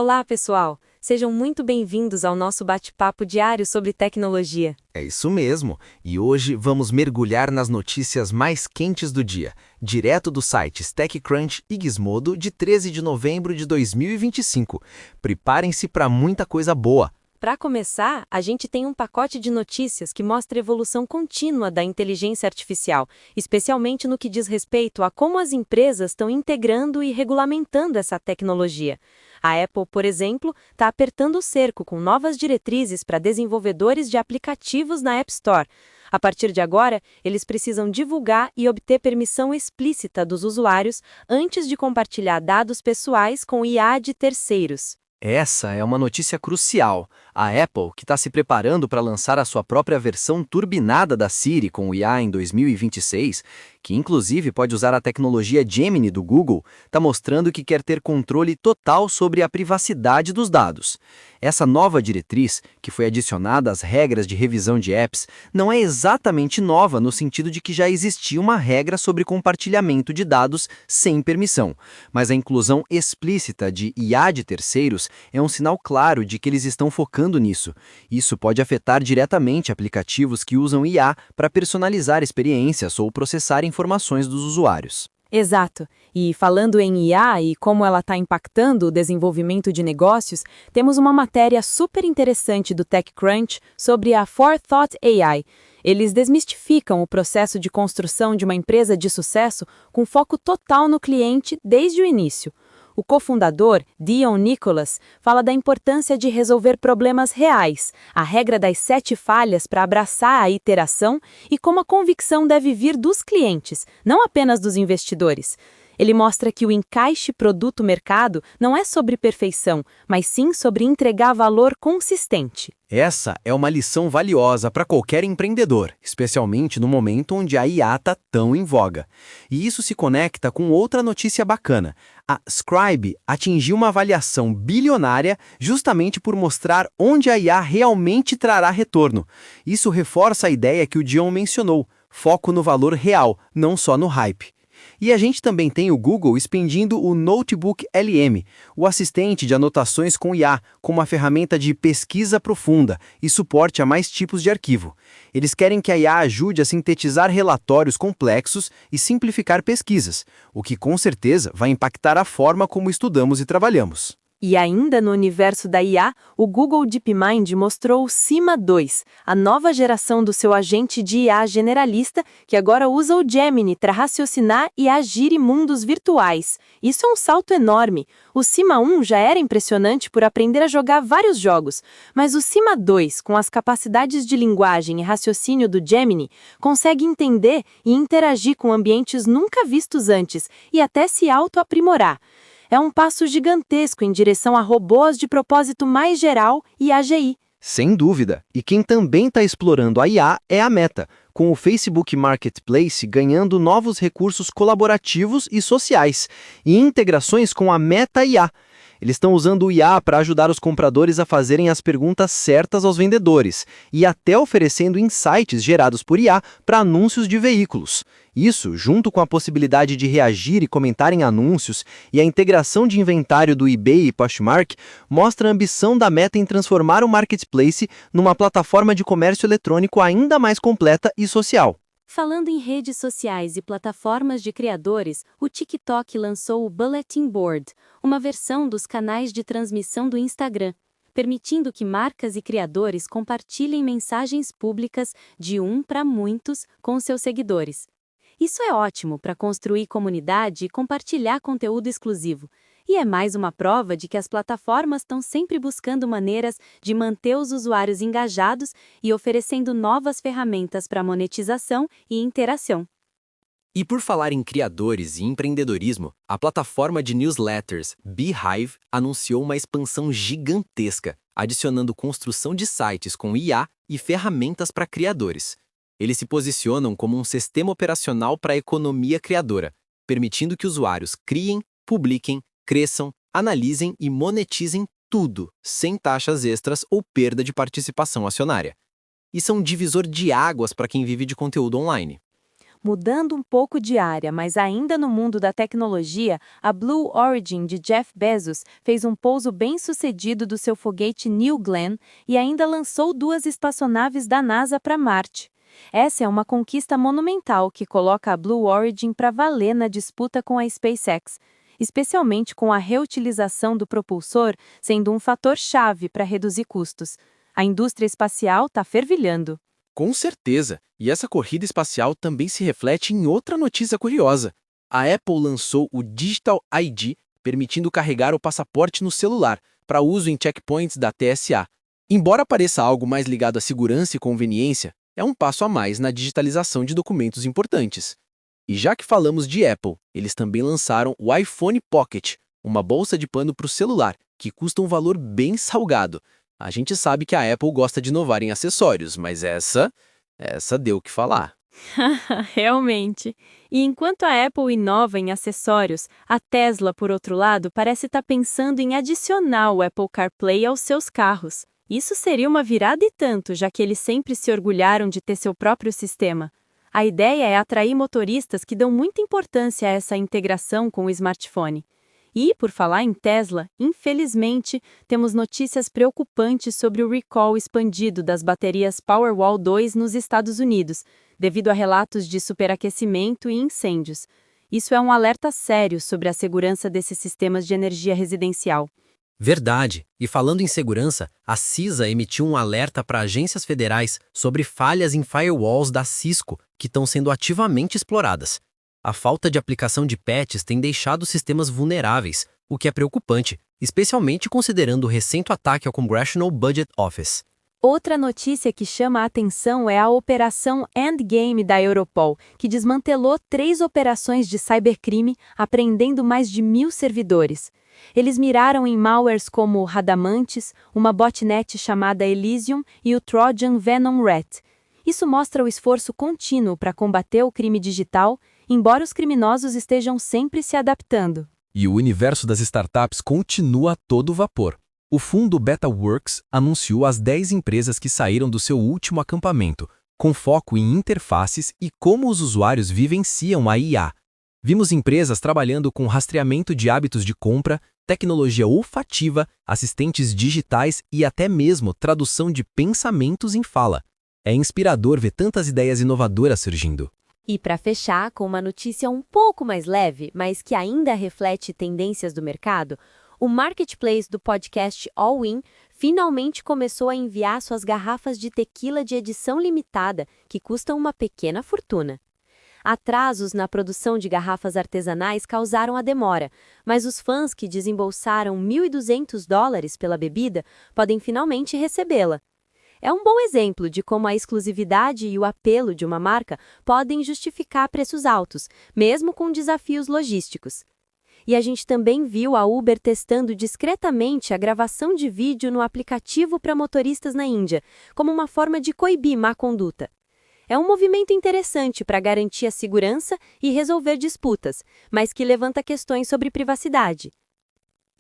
Olá, pessoal! Sejam muito bem-vindos ao nosso bate-papo diário sobre tecnologia. É isso mesmo, e hoje vamos mergulhar nas notícias mais quentes do dia, direto dos sites TechCrunch e Gizmodo de 13 de novembro de 2025. Preparem-se para muita coisa boa. Para começar, a gente tem um pacote de notícias que mostra a evolução contínua da inteligência artificial, especialmente no que diz respeito a como as empresas estão integrando e regulamentando essa tecnologia. A Apple, por exemplo, está apertando o cerco com novas diretrizes para desenvolvedores de aplicativos na App Store. A partir de agora, eles precisam divulgar e obter permissão explícita dos usuários antes de compartilhar dados pessoais com IA de terceiros. Essa é uma notícia crucial. A Apple, que está se preparando para lançar a sua própria versão turbinada da Siri com o IA em 2026, que inclusive pode usar a tecnologia Gemini do Google, está mostrando que quer ter controle total sobre a privacidade dos dados. Essa nova diretriz, que foi adicionada às regras de revisão de apps, não é exatamente nova no sentido de que já existia uma regra sobre compartilhamento de dados sem permissão, mas a inclusão explícita de IA de terceiros é um sinal claro de que eles estão focando nisso. Isso pode afetar diretamente aplicativos que usam IA para personalizar experiências ou processar informações dos usuários. Exato. E falando em IA e como ela está impactando o desenvolvimento de negócios, temos uma matéria super interessante do TechCrunch sobre a Forethought AI. Eles desmistificam o processo de construção de uma empresa de sucesso com foco total no cliente desde o início. O cofundador, Dion Nicholas, fala da importância de resolver problemas reais, a regra das 7 falhas para abraçar a iteração e como a convicção deve vir dos clientes, não apenas dos investidores. Ele mostra que o encaixe produto-mercado não é sobre perfeição, mas sim sobre entregar valor consistente. Essa é uma lição valiosa para qualquer empreendedor, especialmente no momento onde a IA está tão em voga. E isso se conecta com outra notícia bacana. A Scribe atingiu uma avaliação bilionária justamente por mostrar onde a IA realmente trará retorno. Isso reforça a ideia que o Dion mencionou, foco no valor real, não só no hype. E a gente também tem o Google expandindo o Notebook LM, o assistente de anotações com IA, como uma ferramenta de pesquisa profunda e suporte a mais tipos de arquivo. Eles querem que a IA ajude a sintetizar relatórios complexos e simplificar pesquisas, o que com certeza vai impactar a forma como estudamos e trabalhamos. E ainda no universo da IA, o Google DeepMind mostrou o Cima 2, a nova geração do seu agente de IA generalista, que agora usa o Gemini para raciocinar e agir em mundos virtuais. Isso é um salto enorme. O Cima 1 já era impressionante por aprender a jogar vários jogos, mas o Cima 2, com as capacidades de linguagem e raciocínio do Gemini, consegue entender e interagir com ambientes nunca vistos antes e até se auto-aprimorar. É um passo gigantesco em direção a robôs de propósito mais geral e AGI. Sem dúvida. E quem também está explorando a IA é a Meta, com o Facebook Marketplace ganhando novos recursos colaborativos e sociais, e integrações com a Meta IA. Eles estão usando o IA para ajudar os compradores a fazerem as perguntas certas aos vendedores, e até oferecendo insights gerados por IA para anúncios de veículos. Isso, junto com a possibilidade de reagir e comentar em anúncios e a integração de inventário do eBay e Poshmark, mostra a ambição da Meta em transformar o Marketplace numa plataforma de comércio eletrônico ainda mais completa e social. Falando em redes sociais e plataformas de criadores, o TikTok lançou o Bulletin Board, uma versão dos canais de transmissão do Instagram, permitindo que marcas e criadores compartilhem mensagens públicas de um para muitos com seus seguidores. Isso é ótimo para construir comunidade e compartilhar conteúdo exclusivo. E é mais uma prova de que as plataformas estão sempre buscando maneiras de manter os usuários engajados e oferecendo novas ferramentas para monetização e interação. E por falar em criadores e empreendedorismo, a plataforma de newsletters Beehive anunciou uma expansão gigantesca, adicionando construção de sites com IA e ferramentas para criadores. Eles se posicionam como um sistema operacional para a economia criadora, permitindo que usuários criem, publiquem, cresçam, analisem e monetizem tudo, sem taxas extras ou perda de participação acionária. Isso é um divisor de águas para quem vive de conteúdo online. Mudando um pouco de área, mas ainda no mundo da tecnologia, a Blue Origin de Jeff Bezos fez um pouso bem-sucedido do seu foguete New Glenn e ainda lançou 2 espaçonaves da NASA para Marte. Essa é uma conquista monumental que coloca a Blue Origin para valer na disputa com a SpaceX, especialmente com a reutilização do propulsor sendo um fator-chave para reduzir custos. A indústria espacial está fervilhando. Com certeza, e essa corrida espacial também se reflete em outra notícia curiosa. A Apple lançou o Digital ID, permitindo carregar o passaporte no celular, para uso em checkpoints da TSA. Embora pareça algo mais ligado à segurança e conveniência, é um passo a mais na digitalização de documentos importantes. E já que falamos de Apple, eles também lançaram o iPhone Pocket, uma bolsa de pano para o celular, que custa um valor bem salgado. A gente sabe que a Apple gosta de inovar em acessórios, mas essa deu o que falar. Realmente. E enquanto a Apple inova em acessórios, a Tesla, por outro lado, parece estar pensando em adicionar o Apple CarPlay aos seus carros. Isso seria uma virada e tanto, já que eles sempre se orgulharam de ter seu próprio sistema. A ideia é atrair motoristas que dão muita importância a essa integração com o smartphone. E, por falar em Tesla, infelizmente, temos notícias preocupantes sobre o recall expandido das baterias Powerwall 2 nos Estados Unidos, devido a relatos de superaquecimento e incêndios. Isso é um alerta sério sobre a segurança desses sistemas de energia residencial. Verdade. E falando em segurança, a CISA emitiu um alerta para agências federais sobre falhas em firewalls da Cisco que estão sendo ativamente exploradas. A falta de aplicação de patches tem deixado os sistemas vulneráveis, o que é preocupante, especialmente considerando o recente ataque ao Congressional Budget Office. Outra notícia que chama a atenção é a Operação Endgame da Europol, que desmantelou 3 operações de cybercrime, apreendendo mais de 1.000 servidores. Eles miraram em malwares como Radamantes, uma botnet chamada Elysium e o Trojan Venom Rat. Isso mostra o esforço contínuo para combater o crime digital, embora os criminosos estejam sempre se adaptando. E o universo das startups continua a todo vapor. O fundo BetaWorks anunciou as 10 empresas que saíram do seu último acampamento, com foco em interfaces e como os usuários vivenciam a IA. Vimos empresas trabalhando com rastreamento de hábitos de compra, tecnologia olfativa, assistentes digitais e até mesmo tradução de pensamentos em fala. É inspirador ver tantas ideias inovadoras surgindo. E para fechar, com uma notícia um pouco mais leve, mas que ainda reflete tendências do mercado, o marketplace do podcast All In finalmente começou a enviar suas garrafas de tequila de edição limitada, que custam uma pequena fortuna. Atrasos na produção de garrafas artesanais causaram a demora, mas os fãs que desembolsaram $1.200 pela bebida podem finalmente recebê-la. É um bom exemplo de como a exclusividade e o apelo de uma marca podem justificar preços altos, mesmo com desafios logísticos. E a gente também viu a Uber testando discretamente a gravação de vídeo no aplicativo para motoristas na Índia, como uma forma de coibir má conduta. É um movimento interessante para garantir a segurança e resolver disputas, mas que levanta questões sobre privacidade.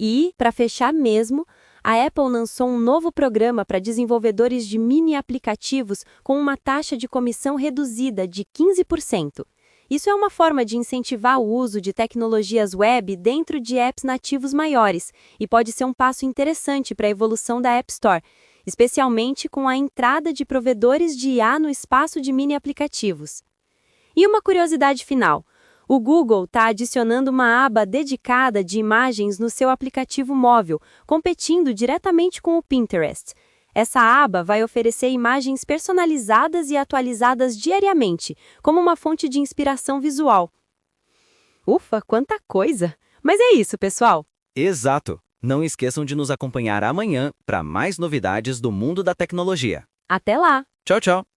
E, para fechar mesmo, a Apple lançou um novo programa para desenvolvedores de mini aplicativos com uma taxa de comissão reduzida de 15%. Isso é uma forma de incentivar o uso de tecnologias web dentro de apps nativos maiores e pode ser um passo interessante para a evolução da App Store, especialmente com a entrada de provedores de IA no espaço de mini aplicativos. E uma curiosidade final. O Google está adicionando uma aba dedicada de imagens no seu aplicativo móvel, competindo diretamente com o Pinterest. Essa aba vai oferecer imagens personalizadas e atualizadas diariamente, como uma fonte de inspiração visual. Ufa, quanta coisa! Mas é isso, pessoal! Exato! Não esqueçam de nos acompanhar amanhã para mais novidades do mundo da tecnologia. Até lá! Tchau, tchau!